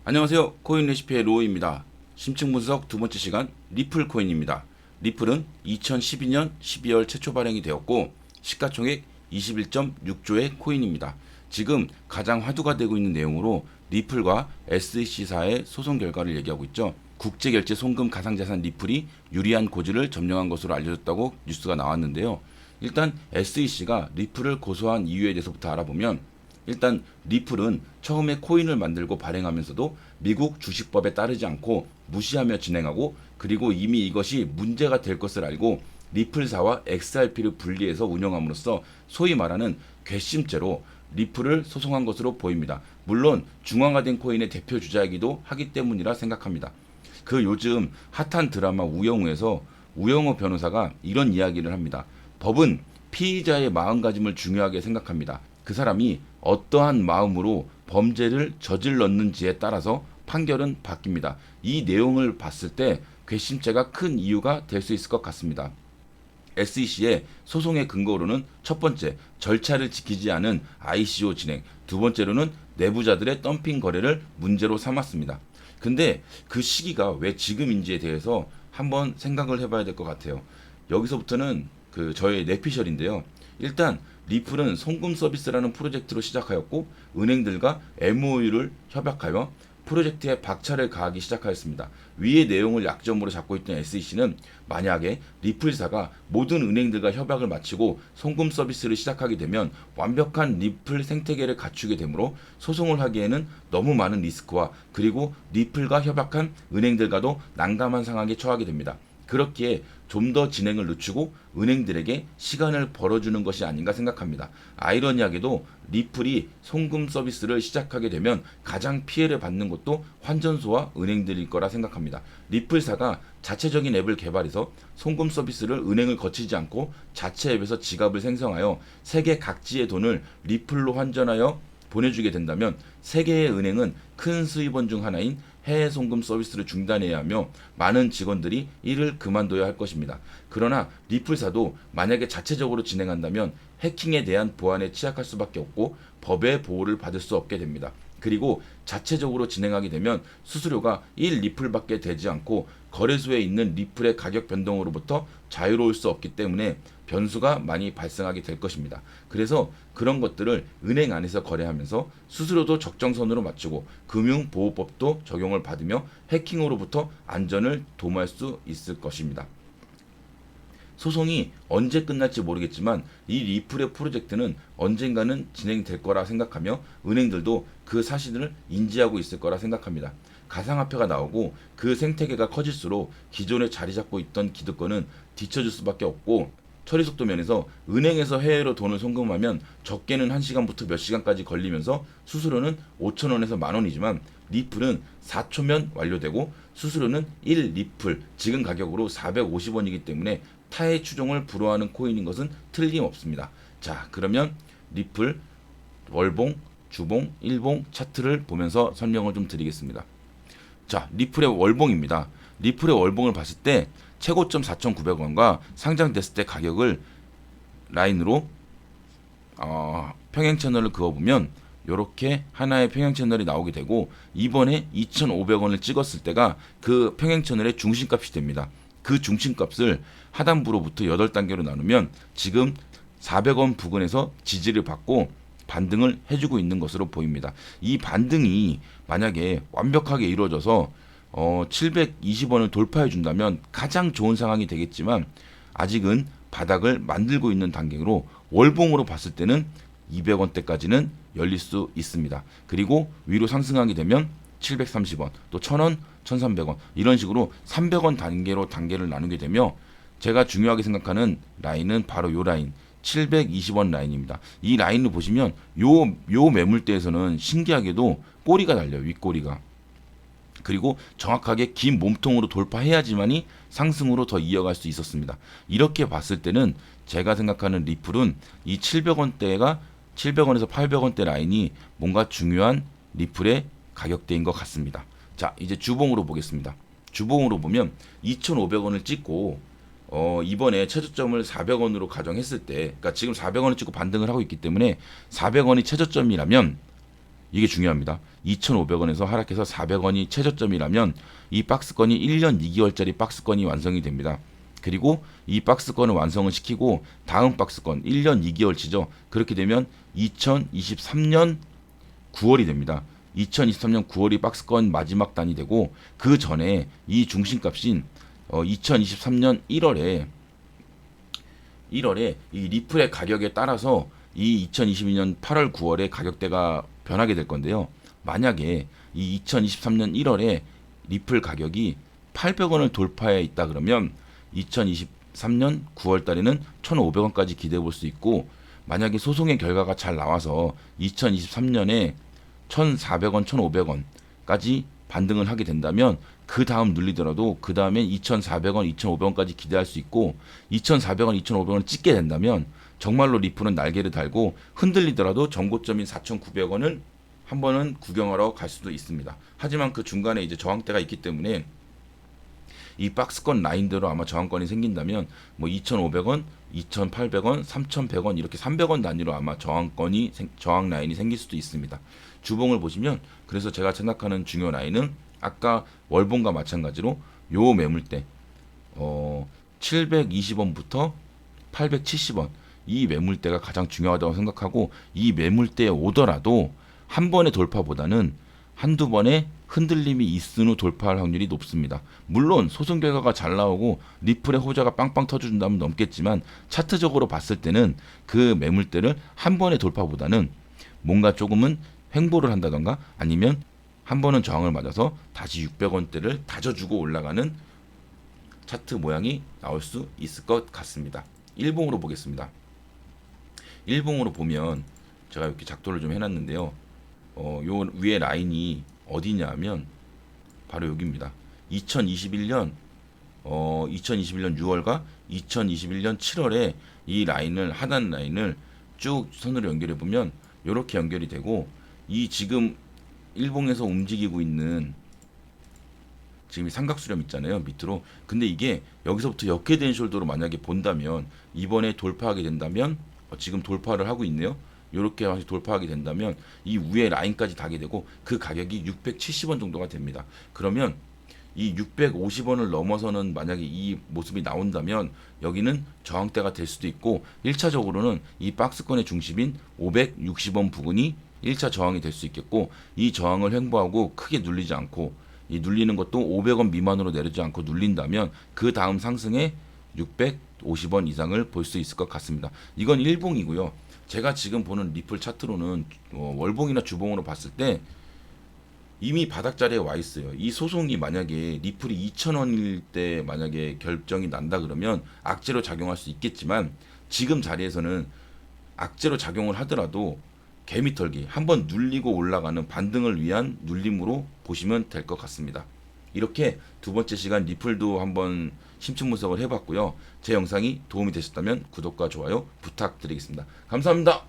안녕하세요. 코인 레시피의 로우입니다. 심층 분석 두 번째 시간 리플 코인입니다. 리플은 2012년 12월 최초 발행이 되었고 시가총액 21.6조의 코인입니다. 지금 가장 화두가 되고 있는 내용으로 리플과 SEC사의 소송 결과를 얘기하고 있죠. 국제결제 송금 가상자산 리플이 유리한 고지를 점령한 것으로 알려졌다고 뉴스가 나왔는데요. 일단 SEC가 리플을 고소한 이유에 대해서부터 알아보면 일단 리플은 처음에 코인을 만들고 발행하면서도 미국 주식법에 따르지 않고 무시하며 진행하고 그리고 이미 이것이 문제가 될 것을 알고 리플사와 XRP를 분리해서 운영함으로써 소위 말하는 괘씸죄로 리플을 소송한 것으로 보입니다. 물론 중앙화된 코인의 대표 주자이기도 하기 때문이라 생각합니다. 그 요즘 핫한 드라마 우영우에서 우영우 변호사가 이런 이야기를 합니다. 법은 피의자의 마음가짐을 중요하게 생각합니다. 그 사람이 어떠한 마음으로 범죄를 저질렀는지에 따라서 판결은 바뀝니다. 이 내용을 봤을 때 괘씸죄가 큰 이유가 될 수 있을 것 같습니다. SEC의 소송의 근거로는 첫 번째, 절차를 지키지 않은 ICO 진행, 두 번째로는 내부자들의 덤핑 거래를 문제로 삼았습니다. 근데 그 시기가 왜 지금인지에 대해서 한번 생각을 해봐야 될 것 같아요. 여기서부터는 저의 뇌피셜인데요. 일단 리플은 송금 서비스라는 프로젝트로 시작하였고 은행들과 MOU를 협약하여 프로젝트에 박차를 가하기 시작하였습니다. 위의 내용을 약점으로 잡고 있던 SEC는 만약에 리플사가 모든 은행들과 협약을 마치고 송금 서비스를 시작하게 되면 완벽한 리플 생태계를 갖추게 되므로 소송을 하기에는 너무 많은 리스크와 그리고 리플과 협약한 은행들과도 난감한 상황에 처하게 됩니다. 그렇기에 좀 더 진행을 늦추고 은행들에게 시간을 벌어주는 것이 아닌가 생각합니다. 아이러니하게도 리플이 송금 서비스를 시작하게 되면 가장 피해를 받는 것도 환전소와 은행들일 거라 생각합니다. 리플사가 자체적인 앱을 개발해서 송금 서비스를 은행을 거치지 않고 자체 앱에서 지갑을 생성하여 세계 각지의 돈을 리플로 환전하여 보내주게 된다면 세계의 은행은 큰 수입원 중 하나인 해외 송금 서비스를 중단해야 하며 많은 직원들이 이를 그만둬야 할 것입니다. 그러나 리플사도 만약에 자체적으로 진행한다면 해킹에 대한 보안에 취약할 수밖에 없고 법의 보호를 받을 수 없게 됩니다. 그리고 자체적으로 진행하게 되면 수수료가 1리플밖에 되지 않고 거래소에 있는 리플의 가격 변동으로부터 자유로울 수 없기 때문에 변수가 많이 발생하게 될 것입니다. 그래서 그런 것들을 은행 안에서 거래하면서 수수료도 적정선으로 맞추고 금융보호법도 적용을 받으며 해킹으로부터 안전을 도모할 수 있을 것입니다. 소송이 언제 끝날지 모르겠지만 이 리플의 프로젝트는 언젠가는 진행될 거라 생각하며 은행들도 그 사실을 인지하고 있을 거라 생각합니다. 가상화폐가 나오고 그 생태계가 커질수록 기존에 자리 잡고 있던 기득권은 뒤처질 수밖에 없고 처리 속도 면에서 은행에서 해외로 돈을 송금하면 적게는 1시간부터 몇 시간까지 걸리면서 수수료는 5,000원에서 만원이지만 리플은 4초면 완료되고 수수료는 1리플 지금 가격으로 450원이기 때문에 타의 추종을 불허하는 코인인 것은 틀림없습니다. 자, 그러면 리플 월봉, 주봉, 일봉 차트를 보면서 설명을 좀 드리겠습니다. 자, 리플의 월봉입니다. 리플의 월봉을 봤을 때 최고점 4,900원과 상장됐을 때 가격을 라인으로 평행 채널을 그어보면 이렇게 하나의 평행 채널이 나오게 되고 이번에 2,500원을 찍었을 때가 그 평행 채널의 중심값이 됩니다. 그 중심값을 하단부로부터 8단계로 나누면 지금 400원 부근에서 지지를 받고 반등을 해주고 있는 것으로 보입니다. 이 반등이 만약에 완벽하게 이루어져서 720원을 돌파해 준다면 가장 좋은 상황이 되겠지만 아직은 바닥을 만들고 있는 단계로 월봉으로 봤을 때는 200원대까지는 열릴 수 있습니다. 그리고 위로 상승하게 되면 730원, 또 1,000원, 1,300원 이런 식으로 300원 단계를 나누게 되며 제가 중요하게 생각하는 라인은 바로 요 라인 720원 라인입니다. 이 라인을 보시면 요 매물대에서는 신기하게도 꼬리가 달려요. 윗꼬리가. 그리고 정확하게 긴 몸통으로 돌파해야지만이 상승으로 더 이어갈 수 있었습니다. 이렇게 봤을 때는 제가 생각하는 리플은 이 700원대가 700원에서 800원대 라인이 뭔가 중요한 리플의 가격대인 것 같습니다. 자, 이제 주봉으로 보겠습니다. 주봉으로 보면 2,500원을 찍고 이번에 최저점을 400원으로 가정했을 때, 그러니까 지금 400원을 찍고 반등을 하고 있기 때문에 400원이 최저점이라면 이게 중요합니다. 2,500원에서 하락해서 400원이 최저점이라면 이 박스권이 1년 2개월짜리 박스권이 완성이 됩니다. 그리고 이 박스권을 완성을 시키고 다음 박스권 1년 2개월치죠. 그렇게 되면 2023년 9월이 됩니다. 2023년 9월이 박스권 마지막 단이 되고 그 전에 이 중심값인 2023년 1월에 이 리플의 가격에 따라서 이 2022년 8월 9월에 가격대가 변하게 될 건데요. 만약에 이 2023년 1월에 리플 가격이 800원을 돌파해 있다 그러면 2023년 9월 달에는 1,500원까지 기대해 볼 수 있고, 만약에 소송의 결과가 잘 나와서 2023년에 1,400원, 1,500원까지 반등을 하게 된다면 그 다음 눌리더라도 그 다음에 2,400원, 2,500원까지 기대할 수 있고, 2,400원, 2,500원을 찍게 된다면 정말로 리플은 날개를 달고 흔들리더라도 전고점인 4,900원을 한 번은 구경하러 갈 수도 있습니다. 하지만 그 중간에 이제 저항대가 있기 때문에 이 박스권 라인대로 아마 저항권이 생긴다면 뭐 2,500원, 2,800원, 3,100원 이렇게 300원 단위로 아마 저항 라인이 생길 수도 있습니다. 주봉을 보시면 그래서 제가 생각하는 중요 라인은 아까 월봉과 마찬가지로 요 매물대 720원부터 870원 이 매물대가 가장 중요하다고 생각하고, 이 매물대에 오더라도 한 번의 돌파보다는 한두 번의 흔들림이 있은 후 돌파할 확률이 높습니다. 물론 소송 결과가 잘 나오고 리플의 호재가 빵빵 터져준다면 넘겠지만 차트적으로 봤을 때는 그 매물대를 한 번의 돌파보다는 뭔가 조금은 횡보를 한다던가 아니면 한 번은 저항을 맞아서 다시 600원대를 다져주고 올라가는 차트 모양이 나올 수 있을 것 같습니다. 일봉으로 보겠습니다. 일봉으로 보면 제가 이렇게 작도를 좀 해놨는데요. 요 위에 라인이 어디냐 하면 바로 여기입니다. 2021년 6월과 2021년 7월에 이 라인을 하단 라인을 쭉 선으로 연결해 보면 이렇게 연결이 되고, 이 지금 일봉에서 움직이고 있는 지금 이 삼각수렴 있잖아요, 밑으로. 근데 이게 여기서부터 역회된 숄더로 만약에 본다면 이번에 돌파하게 된다면 지금 돌파를 하고 있네요. 이렇게 돌파하게 된다면 이 위에 라인까지 닿게 되고 그 가격이 670원 정도가 됩니다. 그러면 이 650원을 넘어서는 만약에 이 모습이 나온다면 여기는 저항대가 될 수도 있고, 1차적으로는 이 박스권의 중심인 560원 부근이 1차 저항이 될 수 있겠고, 이 저항을 횡보하고 크게 눌리지 않고 이 눌리는 것도 500원 미만으로 내리지 않고 눌린다면 그 다음 상승에 650원 이상을 볼 수 있을 것 같습니다. 이건 일봉이고요. 제가 지금 보는 리플 차트로는 월봉이나 주봉으로 봤을 때 이미 바닥자리에 와 있어요. 이 소송이 만약에 리플이 2,000원일 때 만약에 결정이 난다 그러면 악재로 작용할 수 있겠지만, 지금 자리에서는 악재로 작용을 하더라도 개미털기 한번 눌리고 올라가는 반등을 위한 눌림으로 보시면 될 것 같습니다. 이렇게 두 번째 시간 리플도 한번 심층 분석을 해봤고요. 제 영상이 도움이 되셨다면 구독과 좋아요 부탁드리겠습니다. 감사합니다.